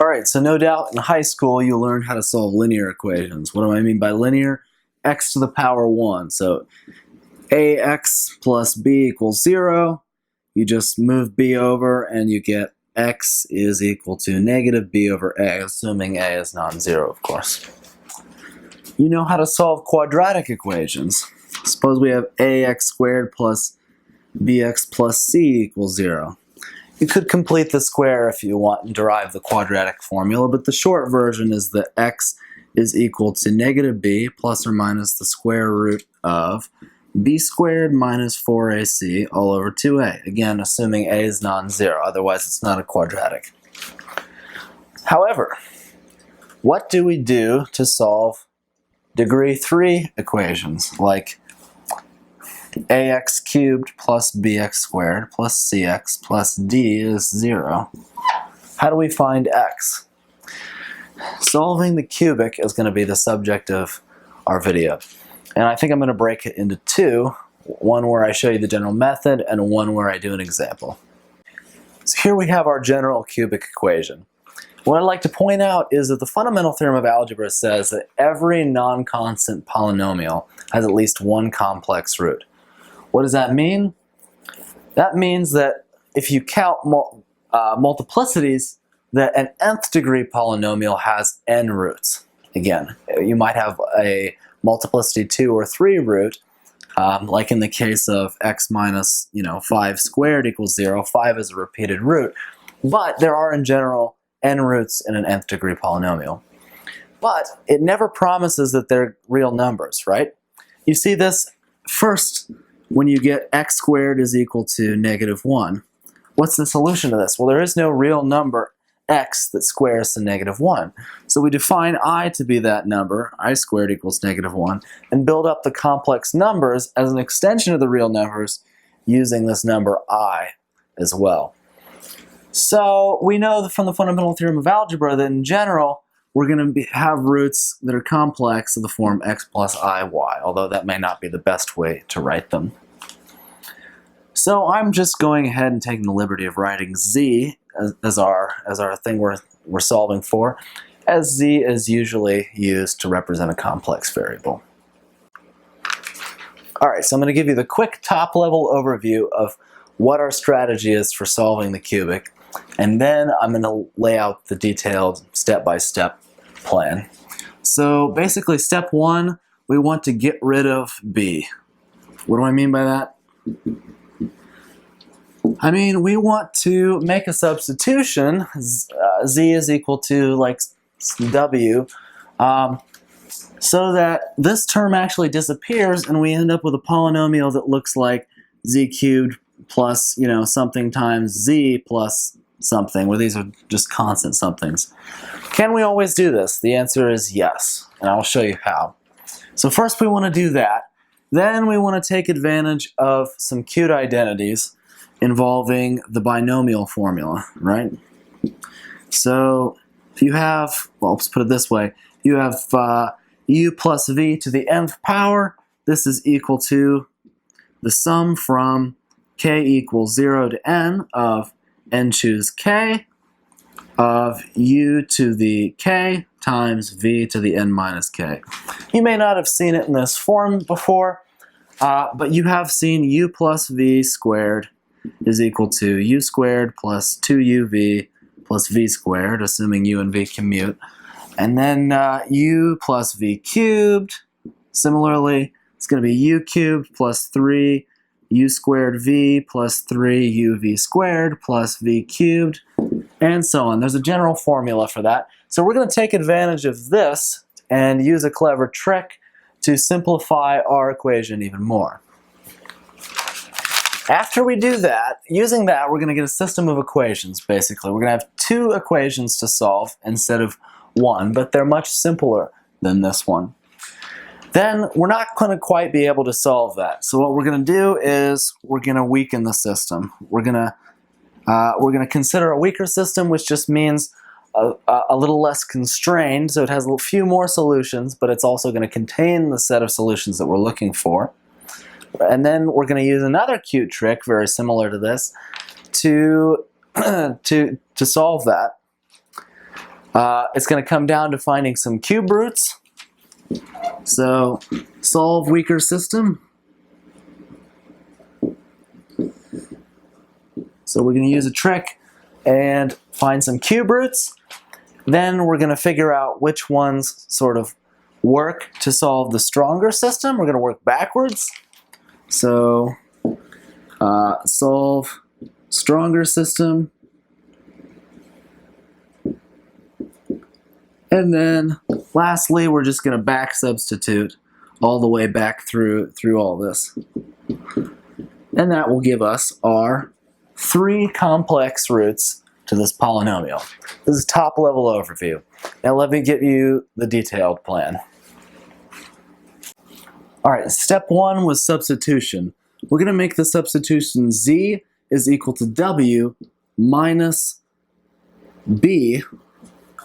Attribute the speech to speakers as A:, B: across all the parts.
A: Alright, so no doubt in high school you learned how to solve linear equations. What do I mean by linear? X to the power 1. So ax plus b equals 0. You just move b over and you get x is equal to negative b over a, assuming a is non-zero, of course. You know how to solve quadratic equations. Suppose we have ax squared plus bx plus c equals 0. You could complete the square if you want and derive the quadratic formula, but the short version is that x is equal to negative b plus or minus the square root of b squared minus 4ac all over 2a. Again, assuming a is non-zero, otherwise it's not a quadratic. However, what do we do to solve degree 3 equations, like ax cubed plus bx squared plus cx plus d is 0. How do we find x? Solving the cubic is going to be the subject of our video. And I think I'm going to break it into two. One where I show you the general method and one where I do an example. So here we have our general cubic equation. What I'd like to point out is that the fundamental theorem of algebra says that every non-constant polynomial has at least one complex root. What does that mean? That means that if you count multiplicities, that an nth degree polynomial has n roots. Again, you might have a multiplicity 2 or 3 root, like in the case of x minus 5 squared equals 0. 5 is a repeated root, but there are in general n roots in an nth degree polynomial. But it never promises that they're real numbers, right? You see this first when you get x squared is equal to negative 1. What's the solution to this? Well, there is no real number x that squares to negative 1. So we define I to be that number, I squared equals negative 1, and build up the complex numbers as an extension of the real numbers using this number I as well. So we know from the fundamental theorem of algebra that in general we're going to have roots that are complex of the form x plus iy, although that may not be the best way to write them. So I'm just going ahead and taking the liberty of writing z as our thing we're solving for, as z is usually used to represent a complex variable. Alright, so I'm going to give you the quick top-level overview of what our strategy is for solving the cubic, and then I'm going to lay out the detailed step-by-step plan. So basically, step 1, we want to get rid of b. What do I mean by that? I mean, we want to make a substitution, z is equal to like w, so that this term actually disappears and we end up with a polynomial that looks like z cubed plus, something times z plus something, where these are just constant somethings. Can we always do this? The answer is yes, and I'll show you how. So first we want to do that. Then we want to take advantage of some cute identities involving the binomial formula, right? So if you have, well, let's put it this way, you have u plus v to the nth power. This is equal to the sum from k equals 0 to n of n choose k of u to the k times v to the n minus k. You may not have seen it in this form before, but you have seen u plus v squared is equal to u squared plus 2uv plus v squared, assuming u and v commute. And then u plus v cubed, similarly, it's going to be u cubed plus 3 u squared v plus 3 uv squared plus v cubed, and so on. There's a general formula for that. So we're going to take advantage of this and use a clever trick to simplify our equation even more. After we do that, using that, we're going to get a system of equations, basically. We're going to have 2 equations to solve instead of 1, but they're much simpler than this one. Then we're not going to quite be able to solve that. So what we're going to do is we're going to weaken the system. We're going to consider a weaker system, which just means a little less constrained. So it has a few more solutions, but it's also going to contain the set of solutions that we're looking for. And then we're going to use another cute trick, very similar to this, to solve that. It's going to come down to finding some cube roots. So solve weaker system. So we're going to use a trick and find some cube roots. Then we're going to figure out which ones sort of work to solve the stronger system. We're going to work backwards. So solve stronger system. And then lastly, we're just going to back substitute all the way back through all this. And that will give us our 3 complex roots to this polynomial. This is top level overview. Now let me give you the detailed plan. Alright, step 1 was substitution. We're going to make the substitution z is equal to w minus b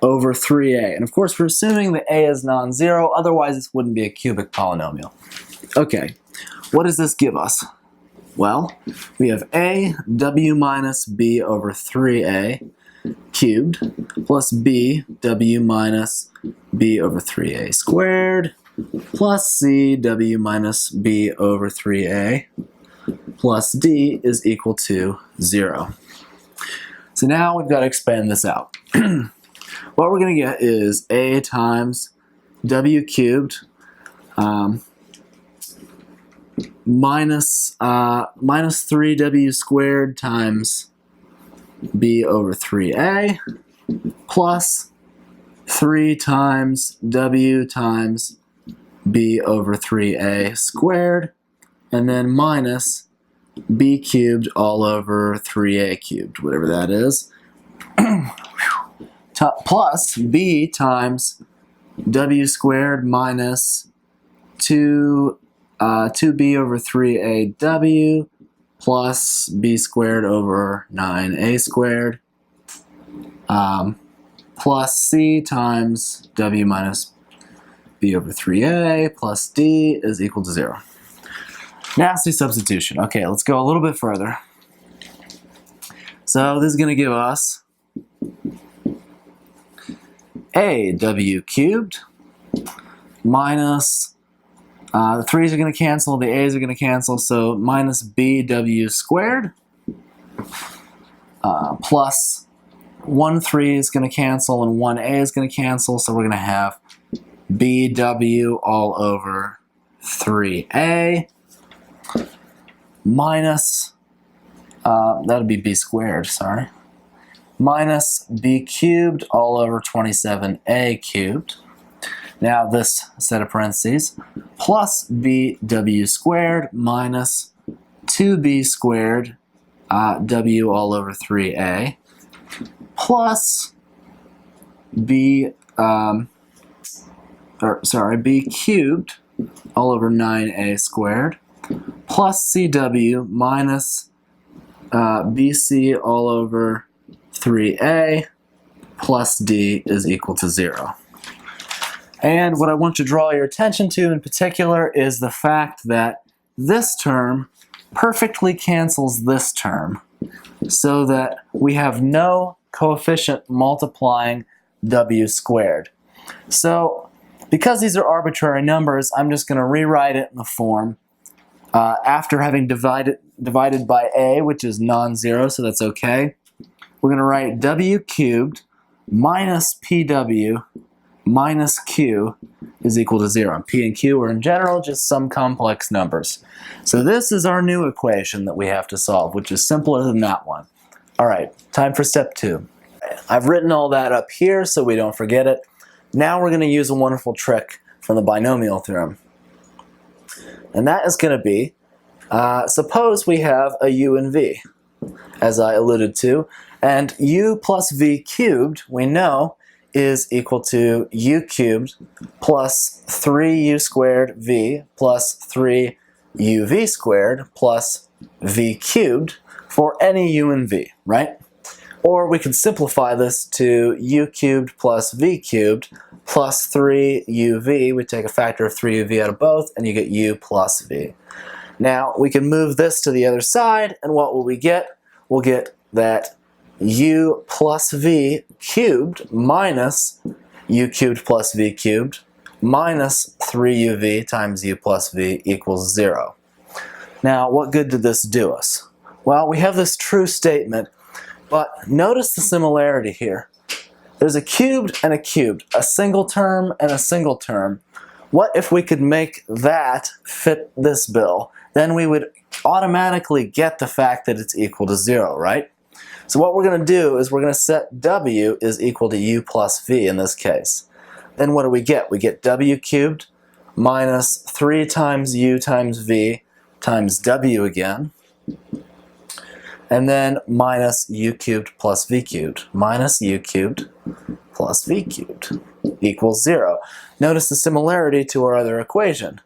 A: over 3a. And of course we're assuming that a is non-zero, otherwise this wouldn't be a cubic polynomial. Okay, what does this give us? Well, we have a w minus b over 3a cubed plus b w minus b over 3a squared plus c w minus b over 3a plus d is equal to 0. So now we've got to expand this out. What we're going to get is a times w cubed minus 3w squared times b over 3a plus 3 times w times b over 3a squared, and then minus b cubed all over 3a cubed, whatever that is, plus b times w squared minus 2b over 3aw plus b squared over 9a squared plus c times w minus b over 3a plus d is equal to 0. Nasty substitution. Okay, let's go a little bit further. So this is going to give us a w cubed minus, the 3's are going to cancel, the a's are going to cancel, so minus bw squared plus 1 3 is going to cancel and 1a is going to cancel, so we're going to have bw all over 3a minus, that would be b squared, sorry, minus b cubed all over 27a cubed. Now this set of parentheses, plus bw squared minus 2b squared w all over 3a plus b cubed all over 9a squared plus cw minus bc all over 3a plus d is equal to 0. And what I want to draw your attention to in particular is the fact that this term perfectly cancels this term, so that we have no coefficient multiplying w squared. So because these are arbitrary numbers, I'm just going to rewrite it in the form after having divided by a, which is non-zero, so that's okay. We're going to write w cubed minus pw minus q is equal to 0. And p and q are in general just some complex numbers. So this is our new equation that we have to solve, which is simpler than that one. All right, time for step 2. I've written all that up here so we don't forget it. Now we're going to use a wonderful trick from the binomial theorem. And that is going to be, suppose we have a u and v, as I alluded to, and u plus v cubed, we know, is equal to u cubed plus 3u squared v plus 3uv squared plus v cubed for any u and v, right? Or we could simplify this to u cubed plus v cubed plus 3uv. We take a factor of 3uv out of both, and you get u plus v. Now, we can move this to the other side, and what will we get? We'll get that u plus v cubed minus u cubed plus v cubed minus 3uv times u plus v equals 0. Now, what good did this do us? Well, we have this true statement, but notice the similarity here. There's a cubed and a cubed, a single term and a single term. What if we could make that fit this bill? Then we would automatically get the fact that it's equal to 0, right? So what we're going to do is we're going to set w is equal to u plus v in this case. Then what do we get? We get w cubed minus 3 times u times v times w again, and then minus u cubed plus v cubed, minus u cubed plus v cubed equals 0. Notice the similarity to our other equation.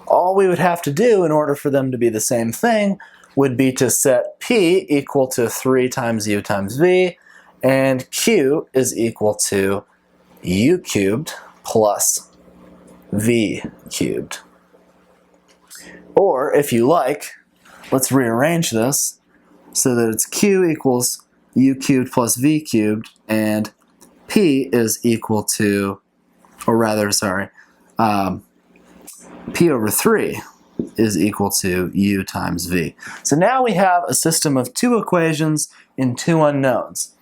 A: All we would have to do in order for them to be the same thing would be to set p equal to 3 times u times v, and q is equal to u cubed plus v cubed. Or, if you like, let's rearrange this so that it's q equals u cubed plus v cubed, and p is equal to, or rather, sorry, p over 3 is equal to u times v. So now we have a system of two equations in two unknowns.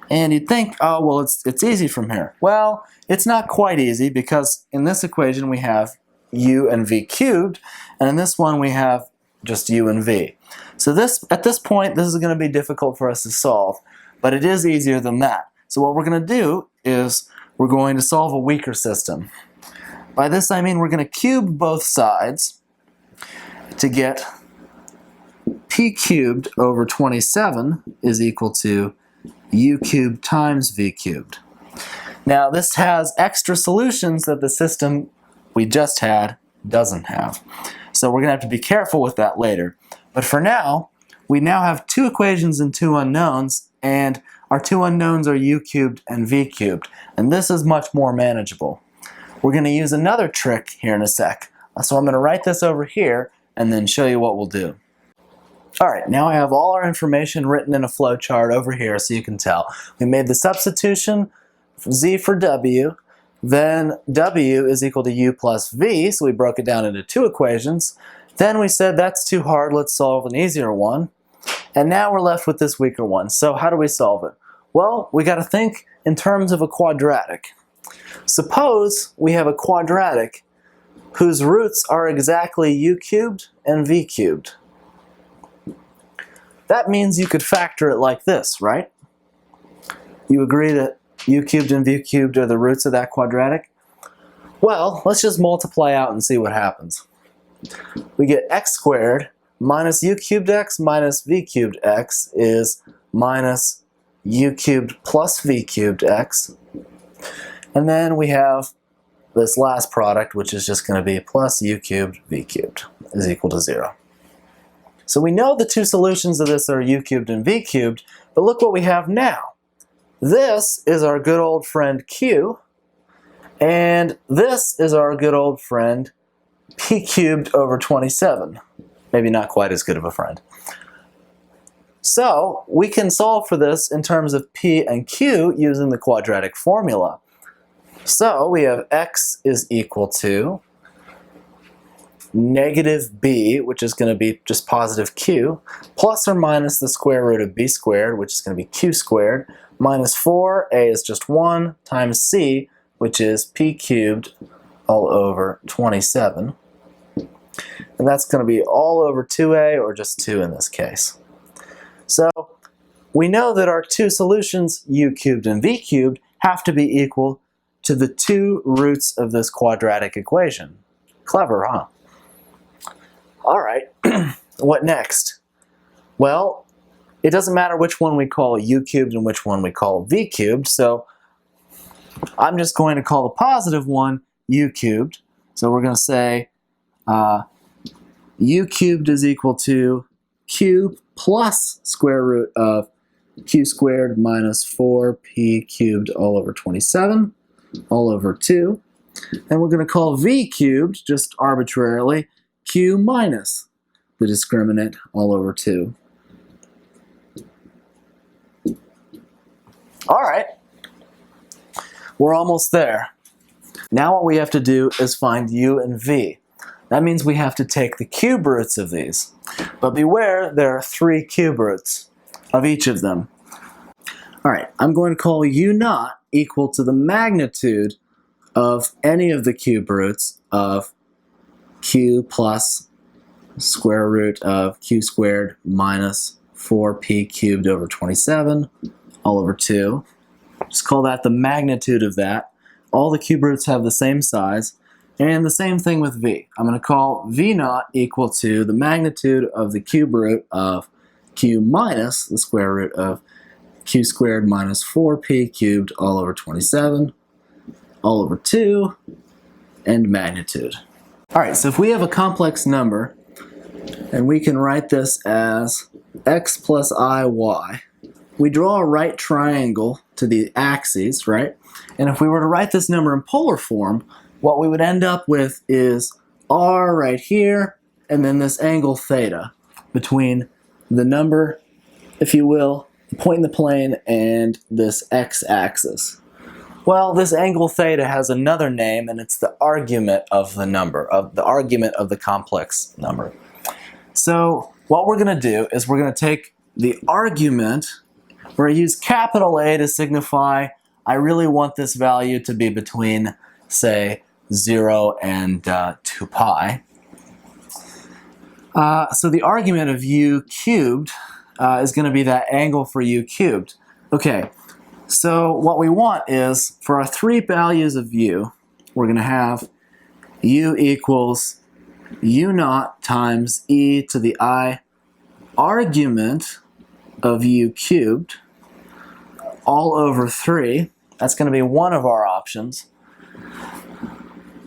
A: And you'd think, oh, well, it's easy from here. Well, it's not quite easy, because in this equation we have u and v cubed, and in this one we have just u and v. So at this point, this is going to be difficult for us to solve, but it is easier than that. So what we're going to do is we're going to solve a weaker system. By this I mean we're going to cube both sides to get p cubed over 27 is equal to u cubed times v cubed. Now this has extra solutions that the system we just had doesn't have. So we're going to have to be careful with that later. But for now, we now have two equations and two unknowns, and our two unknowns are u cubed and v cubed. And this is much more manageable. We're going to use another trick here in a sec. So I'm going to write this over here and then show you what we'll do. Alright, now I have all our information written in a flowchart over here so you can tell. We made the substitution, z for w, then w is equal to u plus v, so we broke it down into two equations. Then we said that's too hard, let's solve an easier one. And now we're left with this weaker one. So how do we solve it? Well, we got to think in terms of a quadratic. Suppose we have a quadratic whose roots are exactly u cubed and v cubed. That means you could factor it like this, right? You agree that u cubed and v cubed are the roots of that quadratic? Well, let's just multiply out and see what happens. We get x squared minus u cubed x minus v cubed x is minus u cubed plus v cubed x. And then we have this last product, which is just going to be plus u cubed v cubed is equal to 0. So we know the two solutions of this are u cubed and v cubed, but look what we have now. This is our good old friend q, and this is our good old friend p cubed over 27. Maybe not quite as good of a friend. So we can solve for this in terms of p and q using the quadratic formula. So we have x is equal to negative b, which is going to be just positive q, plus or minus the square root of b squared, which is going to be q squared, minus 4, a is just 1, times c, which is p cubed all over 27. And that's going to be all over 2a, or just 2 in this case. So we know that our two solutions, u cubed and v cubed, have to be equal to the two roots of this quadratic equation. Clever, huh? Alright, what next? Well, it doesn't matter which one we call u cubed and which one we call v cubed, so I'm just going to call the positive one u cubed. So we're going to say u cubed is equal to q plus square root of q squared minus 4p cubed all over 27 all over 2. And we're going to call v cubed, just arbitrarily, q minus the discriminant all over 2. All right, we're almost there. Now what we have to do is find u and v. That means we have to take the cube roots of these. But beware, there are 3 cube roots of each of them. All right, I'm going to call u naught equal to the magnitude of any of the cube roots of q plus square root of q squared minus 4p cubed over 27 all over 2. Just call that the magnitude of that. All the cube roots have the same size. And the same thing with v. I'm going to call v naught equal to the magnitude of the cube root of q minus the square root of q squared minus 4p cubed all over 27 all over 2 and magnitude. All right, so if we have a complex number and we can write this as x plus iy, we draw a right triangle to the axes, right? And if we were to write this number in polar form, what we would end up with is r right here, and then this angle theta between the number, if you will, the point in the plane, and this x-axis. Well, this angle theta has another name, and it's the argument of the number, of the argument of the complex number. So what we're going to do is we're going to take the argument, we're going to use capital A to signify I really want this value to be between, say, 0 and 2 pi. So the argument of u cubed is going to be that angle for u cubed. Okay, so what we want is, for our 3 values of u, we're going to have u equals u naught times e to the I argument of u cubed all over 3. That's going to be one of our options.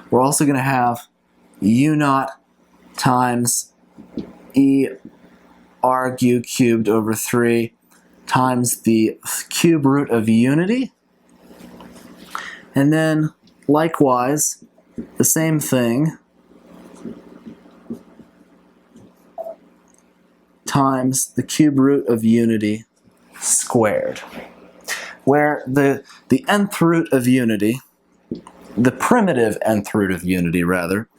A: We're also going to have u naught times e arg u cubed over 3 times the cube root of unity. And then, likewise, the same thing times the cube root of unity squared, where the nth root of unity, the primitive nth root of unity rather,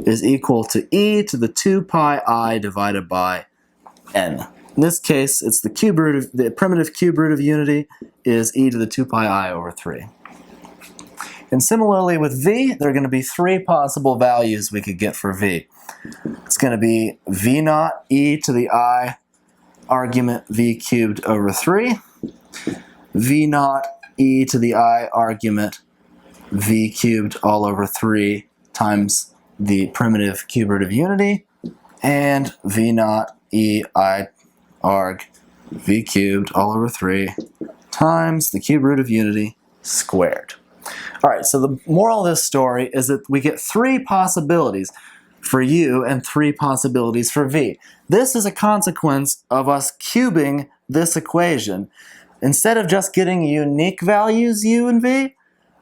A: is equal to e to the 2 pi I divided by n. In this case, it's the cube root of the primitive cube root of unity is e to the 2 pi I over 3. And similarly with v, there are going to be 3 possible values we could get for v. It's going to be v naught e to the I argument v cubed over 3, v naught e to the I argument v cubed all over 3 times the primitive cube root of unity, and v naught e I arg v cubed all over 3 times the cube root of unity squared. All right, so the moral of this story is that we get 3 possibilities for u and 3 possibilities for v. This is a consequence of us cubing this equation. Instead of just getting unique values u and v,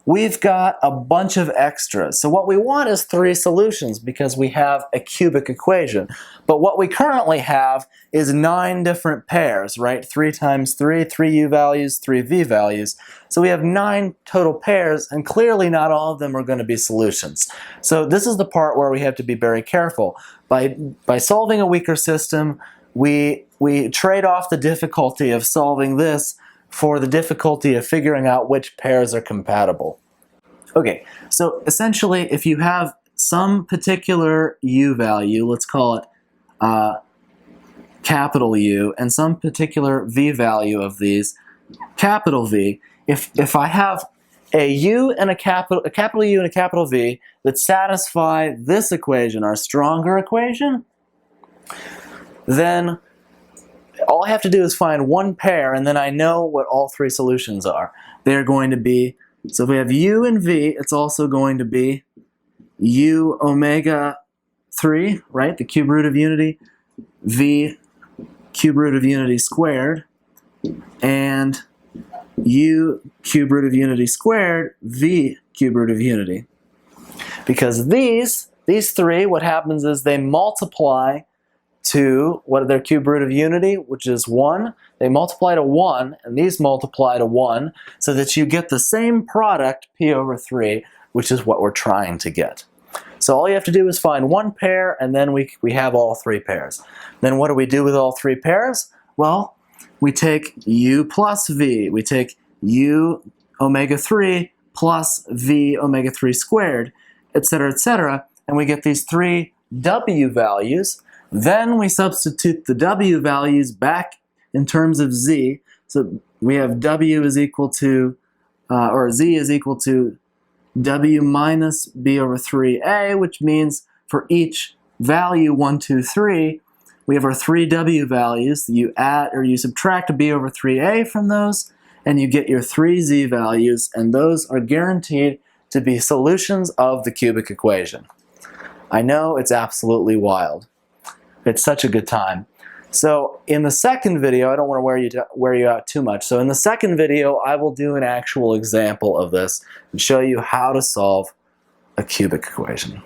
A: we've got a bunch of extras. So what we want is 3 solutions because we have a cubic equation. But what we currently have is 9 different pairs, right? 3 times 3, 3 u values, 3 v values. So we have 9 total pairs, and clearly not all of them are going to be solutions. So this is the part where we have to be very careful. By solving a weaker system, we trade off the difficulty of solving this for the difficulty of figuring out which pairs are compatible. Okay, so essentially if you have some particular u value, let's call it capital U, and some particular v value of these, capital V, if I have a u and a capital U and a capital V that satisfy this equation, our stronger equation, then all I have to do is find one pair, and then I know what all 3 solutions are. They're going to be, so if we have u and v, it's also going to be u omega 3, right, the cube root of unity, v cube root of unity squared, and u cube root of unity squared, v cube root of unity. Because these 3, what happens is they multiply to what their cube root of unity, which is 1. They multiply to 1, and these multiply to 1, so that you get the same product, p over 3, which is what we're trying to get. So all you have to do is find one pair, and then we have all three pairs. Then what do we do with all three pairs? Well, we take u plus v. We take u omega 3 plus v omega 3 squared, etc., and we get these three w values. Then we substitute the w values back in terms of z. So we have w is equal to, or z is equal to w minus b over 3a, which means for each value 1, 2, 3, we have our three w values. You add or you subtract b over 3a from those, and you get your three z values, and those are guaranteed to be solutions of the cubic equation. I know it's absolutely wild. It's such a good time. So in the second video, I don't want to wear you out too much. So in the second video, I will do an actual example of this and show you how to solve a cubic equation.